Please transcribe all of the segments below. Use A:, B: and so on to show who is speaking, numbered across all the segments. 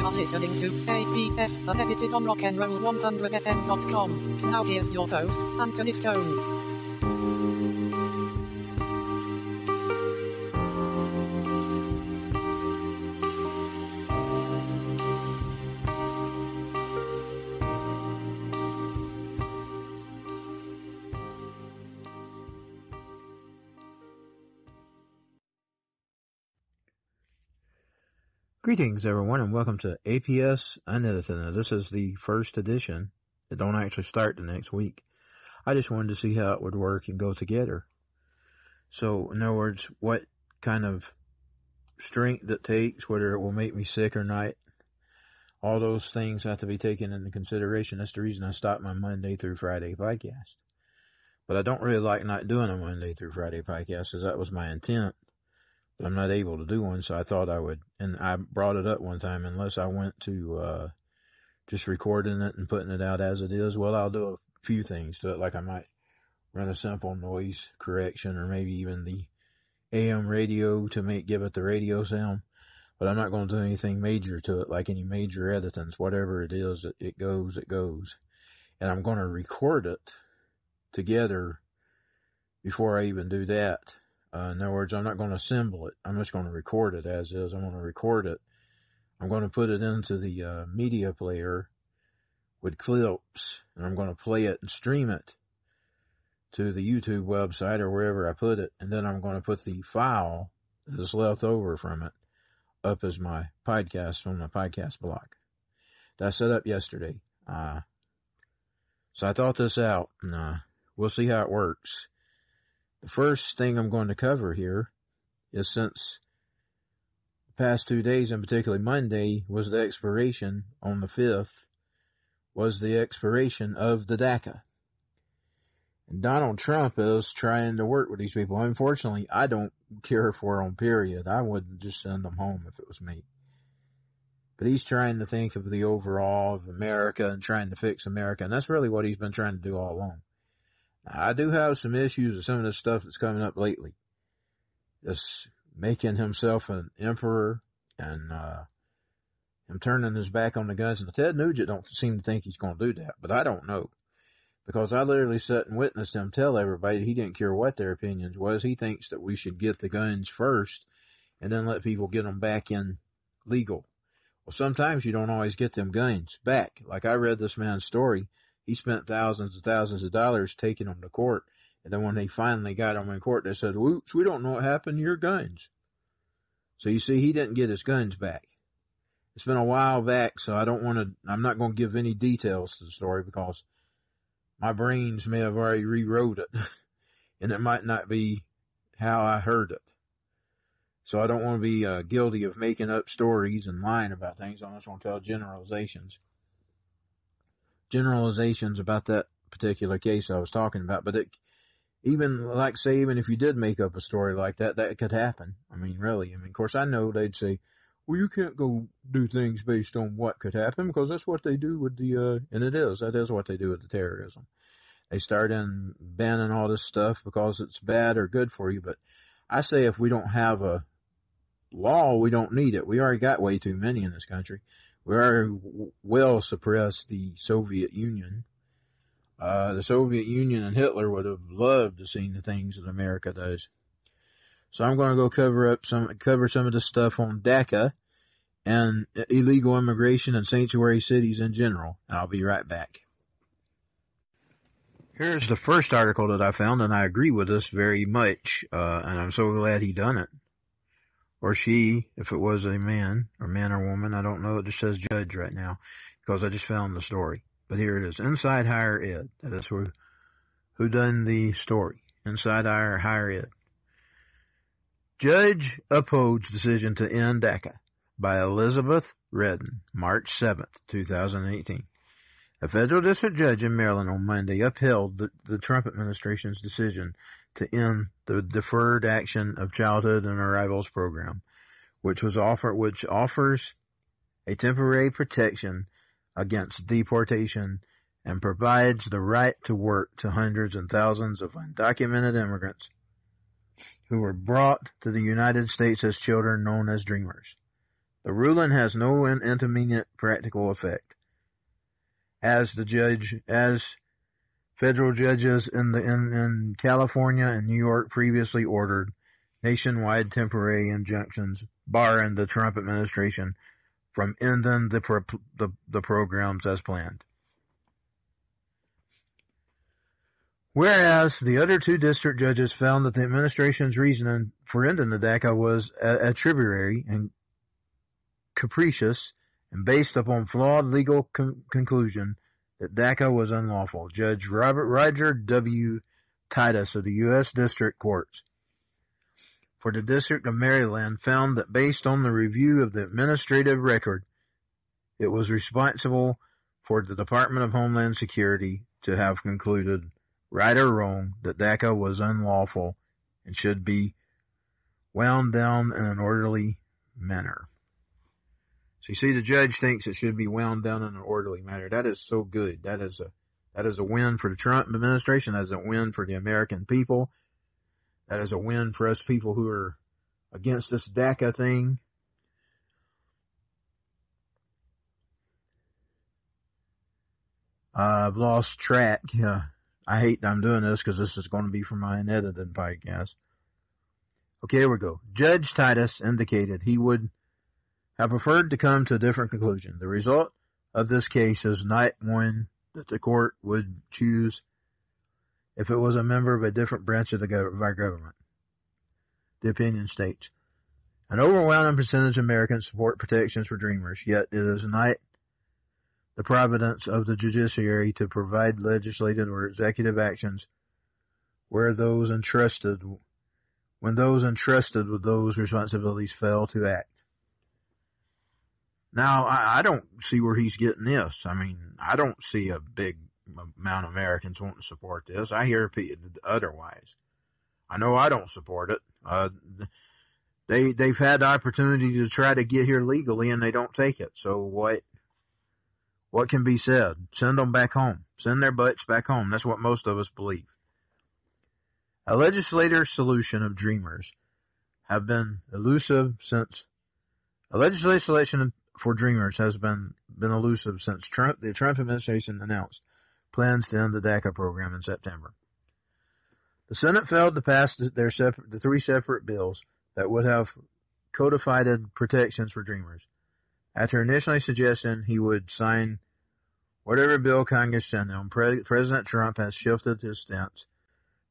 A: are listening to APS Unedited on rock'n'roll100fm.com. Now here's your host, Anthony Stone.
B: Greetings, everyone, and welcome to APS Unedited. Now, this is the first edition. It don't actually start the next week. I just wanted to see how it would work and go together. So, in other words, what kind of strength it takes, whether it will make me sick or not, all those things have to be taken into consideration. That's the reason I stopped my Monday through Friday podcast. But I don't really like not doing a Monday through Friday podcast, because that was my intent. But I'm not able to do one, so I thought I would, and I brought it up one time, unless I went to just recording it and putting it out as it is. Well, I'll do a few things to it, like I might run a simple noise correction, or maybe even the AM radio to give it the radio sound. But I'm not going to do anything major to it, like any major editings. Whatever it is, it goes. And I'm going to record it together before I even do that. In other words, I'm not going to assemble it. I'm just going to record it as is. I'm going to record it. I'm going to put it into the media player with clips, and I'm going to play it and stream it to the YouTube website or wherever I put it. And then I'm going to put the file that's left over from it up as my podcast on my podcast blog. That set up yesterday. So I thought this out, and we'll see how it works. The first thing I'm going to cover here is, since the past 2 days, and particularly Monday, was the expiration on the 5th, was the expiration of the DACA. And Donald Trump is trying to work with these people. Unfortunately, I don't care for them, period. I wouldn't just send them home if it was me. But he's trying to think of the overall of America and trying to fix America. And that's really what he's been trying to do all along. I do have some issues with some of the stuff that's coming up lately. Just making himself an emperor and him turning his back on the guns. And Ted Nugent don't seem to think he's going to do that, but I don't know. Because I literally sat and witnessed him tell everybody he didn't care what their opinions was. He thinks that we should get the guns first and then let people get them back in legal. Well, sometimes you don't always get them guns back. Like I read this man's story. He spent thousands and thousands of dollars taking them to court. And then when they finally got them in court, they said, "Oops, we don't know what happened to your guns." So you see, he didn't get his guns back. It's been a while back, so I'm not going to give any details to the story, because my brains may have already rewrote it. And it might not be how I heard it. So I don't want to be guilty of making up stories and lying about things. I just want to tell generalizations about that particular case I was talking about. But even if you did make up a story like that, that could happen. I mean, really. Of course, I know they'd say, well, you can't go do things based on what could happen, because that's what they do with that is what they do with the terrorism. They start in banning all this stuff because it's bad or good for you. But I say, if we don't have a law, we don't need it. We already got way too many in this country. We already well suppressed the Soviet Union. The Soviet Union and Hitler would have loved to see the things that America does. So I'm going to go cover some of the stuff on DACA and illegal immigration and sanctuary cities in general. And I'll be right back. Here's the first article that I found, and I agree with this very much. And I'm so glad he done it. Or she, if it was a man or woman, I don't know. It just says judge right now, because I just found the story. But here it is. Inside Higher Ed. That is who done the story. Inside Higher Ed. Judge upholds decision to end DACA by Elizabeth Redden, March 7th, 2018. A federal district judge in Maryland on Monday upheld the Trump administration's decision to end the Deferred Action of Childhood and Arrivals program, which offers a temporary protection against deportation and provides the right to work to hundreds and thousands of undocumented immigrants who were brought to the United States as children known as dreamers. The ruling has no intermediate practical effect. As federal judges in California and New York previously ordered nationwide temporary injunctions barring the Trump administration from ending the programs as planned. Whereas the other two district judges found that the administration's reasoning for ending the DACA was arbitrary and capricious and based upon flawed legal conclusion that DACA was unlawful. Judge Roger W. Titus of the U.S. District Courts for the District of Maryland found that based on the review of the administrative record, it was responsible for the Department of Homeland Security to have concluded, right or wrong, that DACA was unlawful and should be wound down in an orderly manner. So you see, the judge thinks it should be wound down in an orderly manner. That is so good. That is a win for the Trump administration. That is a win for the American people. That is a win for us people who are against this DACA thing. I've lost track. I hate that I'm doing this because this is going to be for my unedited podcast. Okay, here we go. Judge Titus indicated he would have preferred to come to a different conclusion. The result of this case is not one that the court would choose if it was a member of a different branch of our government. The opinion states, an overwhelming percentage of Americans support protections for dreamers, yet it is not the providence of the judiciary to provide legislative or executive actions when those entrusted with those responsibilities fail to act. Now, I don't see where he's getting this. I mean, I don't see a big amount of Americans wanting to support this. I hear otherwise. I know I don't support it. They've had the opportunity to try to get here legally and they don't take it. So what can be said? Send them back home. Send their butts back home. That's what most of us believe. A legislative solution of dreamers have been elusive since for dreamers has been elusive since the Trump administration announced plans to end the DACA program in September. The Senate failed to pass the three separate bills that would have codified protections for dreamers. After initially suggesting he would sign whatever bill Congress sent him, President Trump has shifted his stance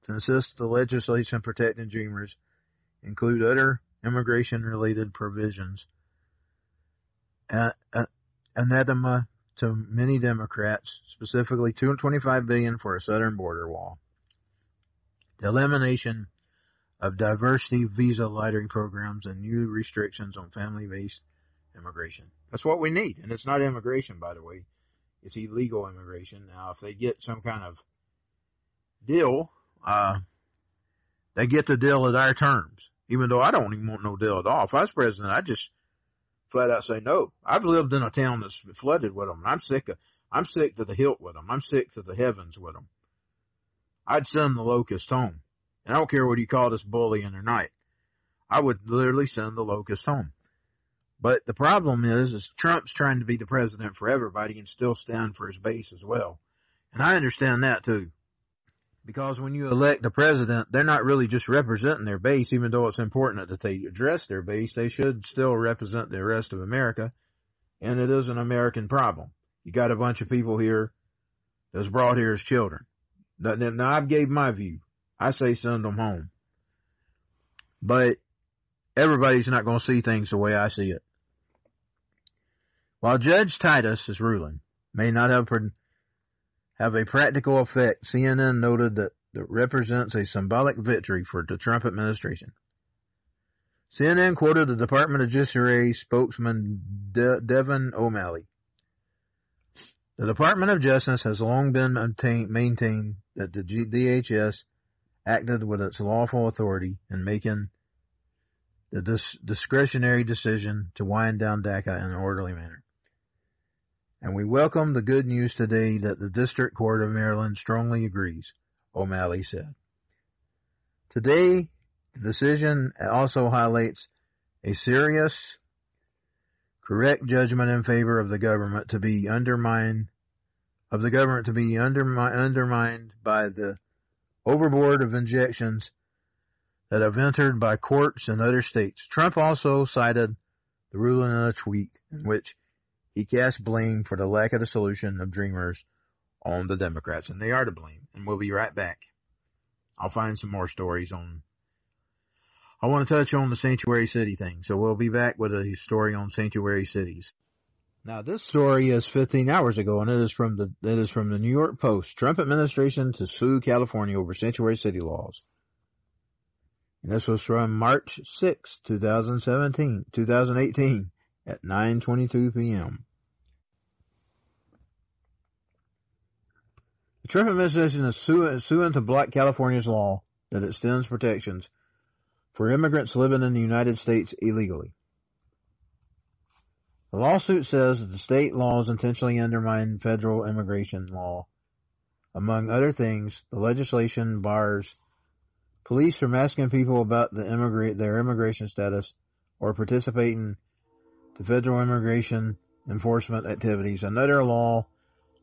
B: to insist the legislation protecting dreamers include other immigration-related provisions, anathema to many Democrats, specifically $225 billion for a southern border wall, the elimination of diversity visa lottery programs, and new restrictions on family-based immigration. That's what we need. And it's not immigration, by the way. It's illegal immigration. Now, if they get some kind of deal, they get the deal at our terms. Even though I don't even want no deal at all. If I was president, I'd just flat out say no. I've lived in a town that's flooded with them. I'm sick to the hilt with them. I'm sick to the heavens with them. I'd send the locust home. And I don't care what you call this bullying or not. I would literally send the locust home. But the problem is Trump's trying to be the president for everybody and still stand for his base as well. And I understand that too. Because when you elect the president, they're not really just representing their base, even though it's important that they address their base. They should still represent the rest of America. And it is an American problem. You got a bunch of people here that's brought here as children. Now, I gave my view. I say send them home. But everybody's not going to see things the way I see it. While Judge Titus' ruling may not have a practical effect, CNN noted that it represents a symbolic victory for the Trump administration. CNN quoted the Department of Judiciary spokesman Devin O'Malley. The Department of Justice has long been maintained that the DHS acted with its lawful authority in making the discretionary decision to wind down DACA in an orderly manner. And we welcome the good news today that the District Court of Maryland strongly agrees, O'Malley said. Today, the decision also highlights a serious correct judgment in favor of the government to be undermined by the overboard of injections that have entered by courts in other states. Trump also cited the ruling in a tweet in which he cast blame for the lack of the solution of Dreamers on the Democrats, and they are to blame. And we'll be right back. I'll find some more stories on. I want to touch on the Sanctuary City thing, so we'll be back with a story on sanctuary cities. Now, this story is 15 hours ago, and it is from the New York Post. Trump administration to sue California over sanctuary city laws. And this was from March 6, 2018, at 9:22 p.m. The Trump administration is suing to block California's law that extends protections for immigrants living in the United States illegally. The lawsuit says that the state laws intentionally undermine federal immigration law. Among other things, the legislation bars police from asking people about their immigration status or participating in federal immigration enforcement activities. Another law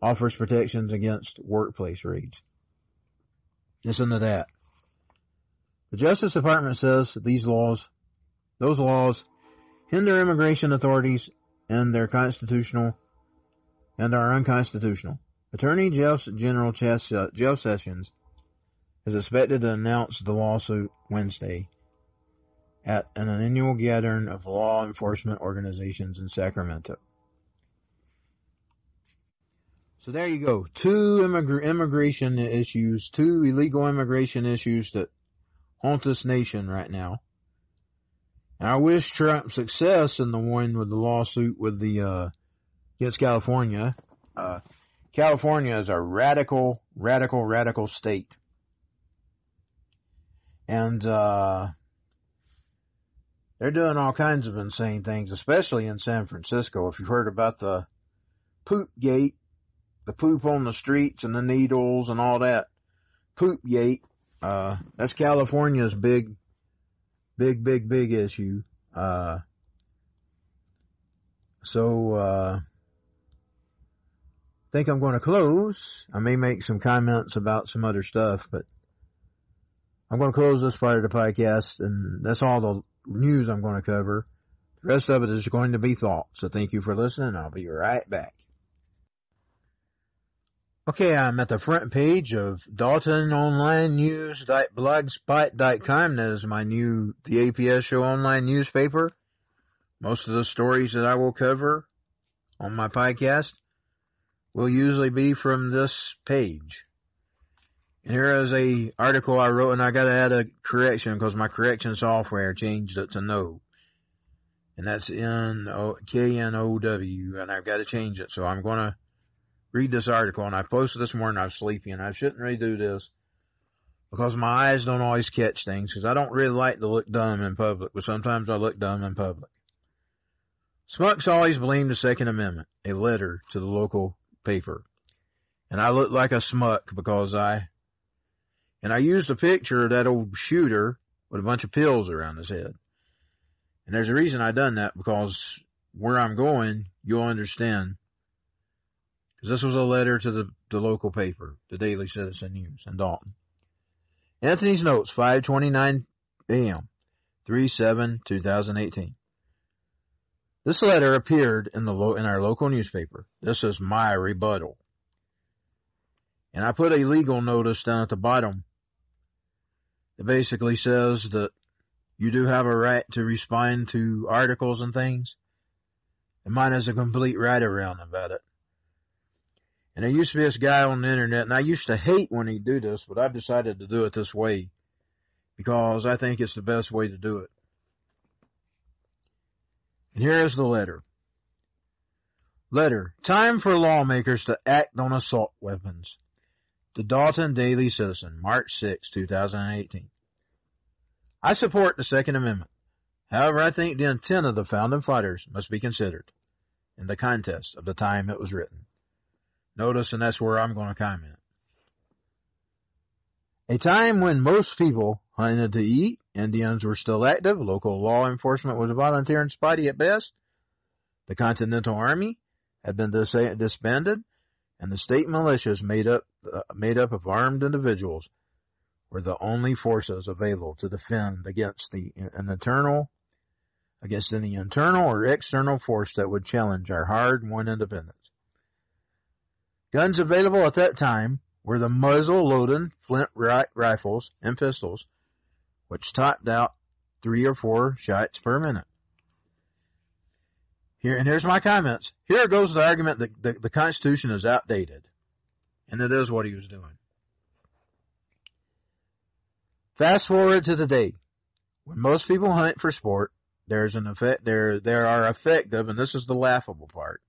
B: offers protections against workplace raids. Listen to that. The Justice Department says that those laws hinder immigration authorities and are unconstitutional. Attorney General Jeff Sessions is expected to announce the lawsuit Wednesday at an annual gathering of law enforcement organizations in Sacramento. So there you go. Two illegal immigration issues that haunt this nation right now. And I wish Trump success in the one with the lawsuit with against California. California is a radical state. And they're doing all kinds of insane things, especially in San Francisco. If you've heard about the poop gate, the poop on the streets and the needles and all that. Poop gate. That's California's big issue. I think I'm going to close. I may make some comments about some other stuff, but I'm going to close this part of the podcast, and that's all the news I'm going to cover. The rest of it is going to be thought. So thank you for listening. I'll be right back. Okay, I'm at the front page of DaltonOnlineNews.blogspot.com. That is the APS Show online newspaper. Most of the stories that I will cover on my podcast will usually be from this page. And here is a article I wrote, and I got to add a correction because my correction software changed it to no. And that's KNOW, and I've got to change it. So I'm going to read this article, and I posted this morning. I was sleepy, and I shouldn't really do this because my eyes don't always catch things, because I don't really like to look dumb in public, but sometimes I look dumb in public. Smucks always blame the Second Amendment, a letter to the local paper. And I look like a smuck because I used a picture of that old shooter with a bunch of pills around his head. And there's a reason I done that, because where I'm going, you'll understand. Because this was a letter to the local paper, the Daily Citizen News in Dalton. Anthony's Notes, 5:29 a.m., 3/7/2018. This letter appeared in our local newspaper. This is my rebuttal. And I put a legal notice down at the bottom. It basically says that you do have a right to respond to articles and things. And mine has a complete right around about it. And there used to be this guy on the internet, and I used to hate when he'd do this, but I've decided to do it this way because I think it's the best way to do it. And here is the letter. Letter. Time for lawmakers to act on assault weapons. The Dalton Daily Citizen, March 6, 2018. I support the Second Amendment. However, I think the intent of the founding fathers must be considered in the context of the time it was written. Notice, and that's where I'm going to comment. A time when most people hunted to eat, Indians were still active, local law enforcement was volunteer and spotty at best, The Continental Army had been disbanded, and the state militias made up of armed individuals were the only forces available to defend against any internal or external force that would challenge our hard-won independence. Guns available at that time were the muzzle-loading flint rifles and pistols, which topped out 3 or 4 shots per minute. Here's my comments. Here goes the argument that the Constitution is outdated. And it is what he was doing. Fast forward to today. When most people hunt for sport, there are effective, and this is the laughable part,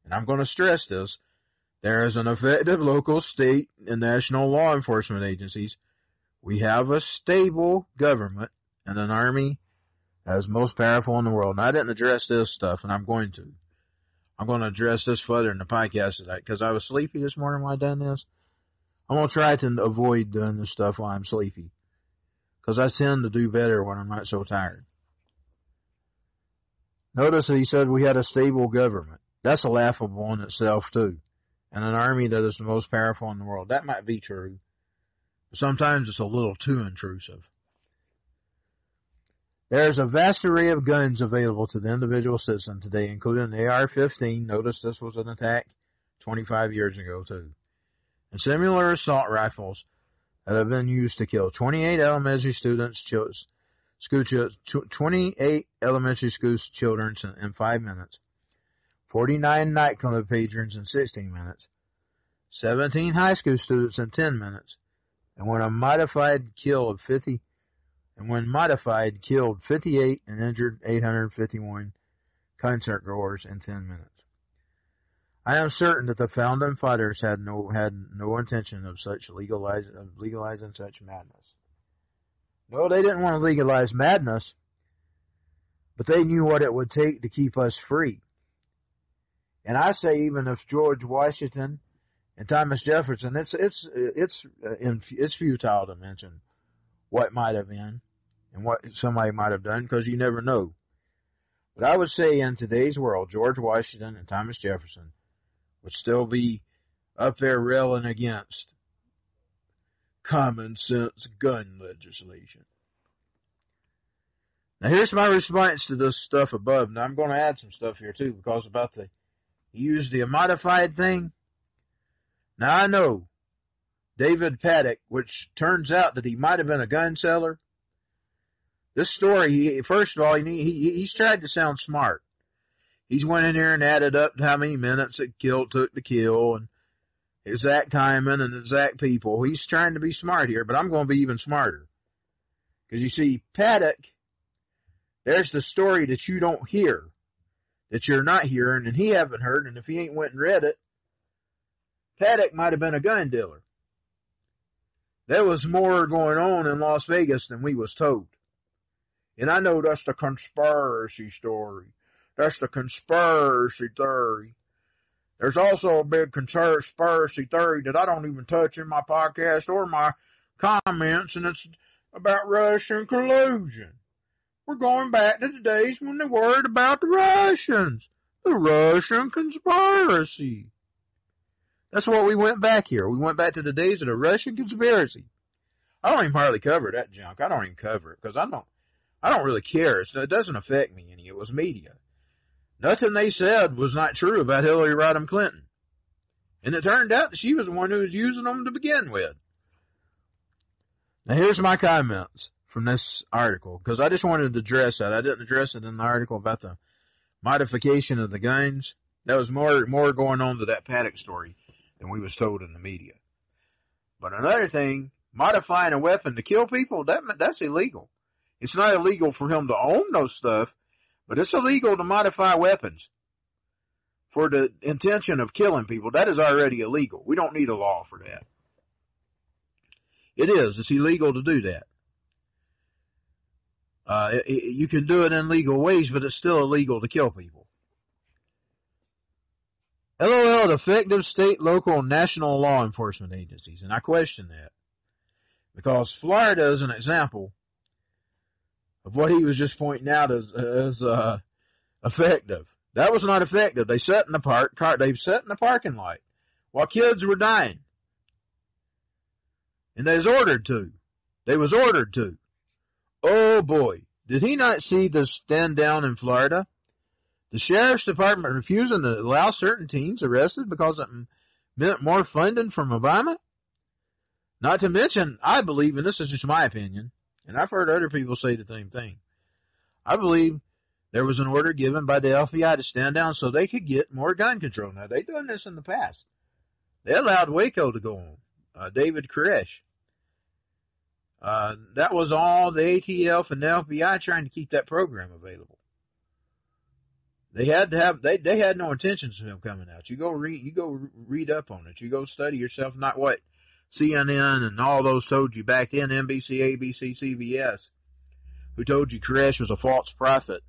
B: and I'm going to stress this, there is an effective local, state, and national law enforcement agencies. We have a stable government and an army that is most powerful in the world. And I didn't address this stuff, and I'm going to. I'm going to address this further in the podcast today, because I was sleepy this morning when I done this. I'm going to try to avoid doing this stuff while I'm sleepy, because I tend to do better when I'm not so tired. Notice that he said we had a stable government. That's laughable in itself, too. And an army that is the most powerful in the world. That might be true. But sometimes it's a little too intrusive. There is a vast array of guns available to the individual citizen today, including the AR-15. Notice this was an attack 25 years ago, too. And similar assault rifles that have been used to kill 28 elementary students, 28 elementary school children in 5 minutes, 49 nightclub patrons in 16 minutes, 17 high school students in 10 minutes, and when modified killed 58 and injured 851 concert goers in 10 minutes. I am certain that the founding fathers had no intention of legalizing such madness. No, they didn't want to legalize madness, but they knew what it would take to keep us free. And I say, even if George Washington and Thomas Jefferson, it's futile to mention what might have been and what somebody might have done, because you never know. But I would say in today's world, George Washington and Thomas Jefferson would still be up there railing against common sense gun legislation. Now here's my response to this stuff above. Now I'm going to add some stuff here too, because about he used the modified thing. Now I know David Paddock, which turns out that he might have been a gun seller. This story, first of all, he's tried to sound smart. He's went in here and added up how many minutes it took to kill, and exact timing and exact people. He's trying to be smart here, but I'm going to be even smarter. Because you see, Paddock, there's the story that you don't hear, that you're not hearing, and he haven't heard, and if he ain't went and read it, Paddock might have been a gun dealer. There was more going on in Las Vegas than we was told. And I know that's the conspiracy story. That's the conspiracy theory. There's also a big conspiracy theory that I don't even touch in my podcast or my comments, and it's about Russian collusion. We're going back to the days when they worried about the Russians. The Russian conspiracy. That's what we went back here. We went back to the days of the Russian conspiracy. I don't even hardly cover that junk. I don't even cover it because I don't really care. It doesn't affect me any. It was media. Nothing they said was not true about Hillary Rodham Clinton. And it turned out that she was the one who was using them to begin with. Now here's my comments from this article, because I just wanted to address that. I didn't address it in the article about the modification of the guns. There was more going on to that Paddock story than we was told in the media. But another thing, modifying a weapon to kill people, that's illegal. It's not illegal for him to own those stuff, but it's illegal to modify weapons for the intention of killing people. That is already illegal. We don't need a law for that. It's illegal to do that. You can do it in legal ways, but it's still illegal to kill people. LOL, effective state, local, and national law enforcement agencies. And I question that. Because Florida is an example of what he was just pointing out as effective. That was not effective. They sat in the parking lot while kids were dying. And they was ordered to. Oh boy. Did he not see the stand down in Florida? The sheriff's department refusing to allow certain teams arrested because it meant more funding from Obama? Not to mention, I believe, and this is just my opinion, and I've heard other people say the same thing, I believe there was an order given by the FBI to stand down so they could get more gun control. Now, they've done this in the past. They allowed Waco to go on. David Koresh. That was all the ATF and the FBI trying to keep that program available. They had no intentions of him coming out. You go read up on it. You go study yourself, not what CNN and all those told you back then, NBC, ABC, CBS, who told you Koresh was a false prophet.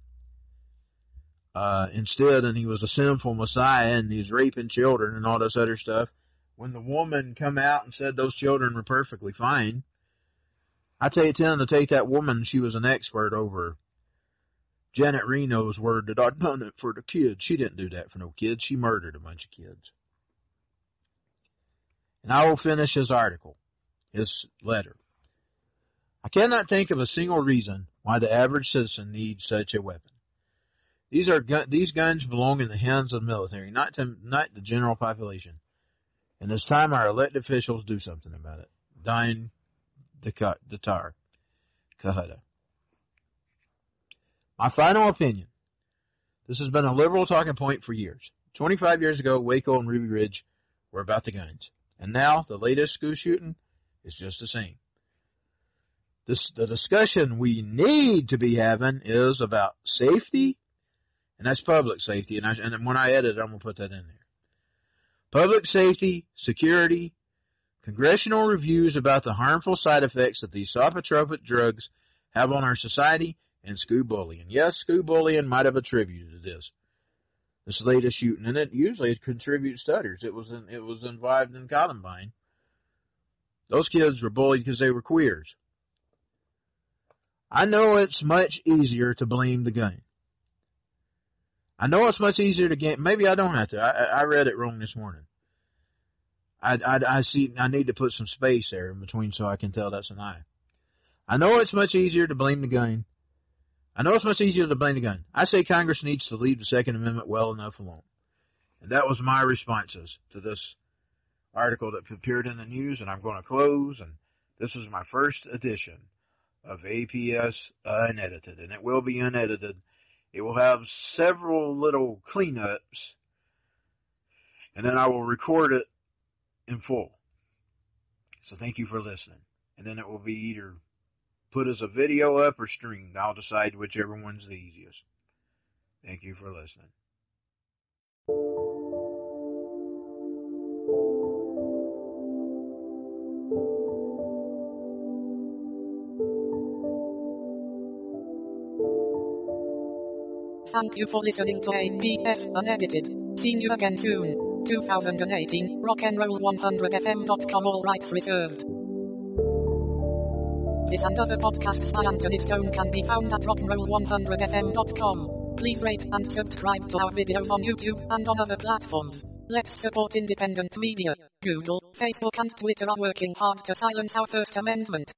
B: Instead, and he was a sinful Messiah and he's raping children and all this other stuff. When the woman come out and said those children were perfectly fine, I tend to take that woman, she was an expert over Janet Reno's word that I'd done it for the kids. She didn't do that for no kids. She murdered a bunch of kids. And I will finish his article, his letter. I cannot think of a single reason why the average citizen needs such a weapon. These guns belong in the hands of the military, not the general population. And it's time our elected officials do something about it. Dine Datar Kahada. My final opinion. This has been a liberal talking point for years. 25 years ago, Waco and Ruby Ridge were about the guns. And now, the latest school shooting is just the same. The discussion we need to be having is about safety, and that's public safety. And when I edit it, I'm going to put that in there. Public safety, security, congressional reviews about the harmful side effects that these psychotropic drugs have on our society, and school bullying. Yes, school bullying might have attributed to this latest shooting, and it usually contributes to others. It was involved in Columbine. Those kids were bullied because they were queers. I know it's much easier to blame the gun. I know it's much easier to get. Maybe I don't have to. I read it wrong this morning. I see. I need to put some space there in between so I can tell that's an I. I know it's much easier to blame the gun. I say Congress needs to leave the Second Amendment well enough alone. And that was my responses to this article that appeared in the news, and I'm going to close, and this is my first edition of APS Unedited, and it will be unedited. It will have several little cleanups, and then I will record it in full. So thank you for listening. And then it will be either put as a video up or streamed. I'll decide whichever one's the easiest. Thank you for listening.
A: Thank you for listening to APS Unedited. See you again soon. 2018, rockandroll100fm.com, all rights reserved. This and other podcasts by Anthony Stone can be found at rockandroll100fm.com. Please rate and subscribe to our videos on YouTube and on other platforms. Let's support independent media. Google, Facebook and Twitter are working hard to silence our First Amendment.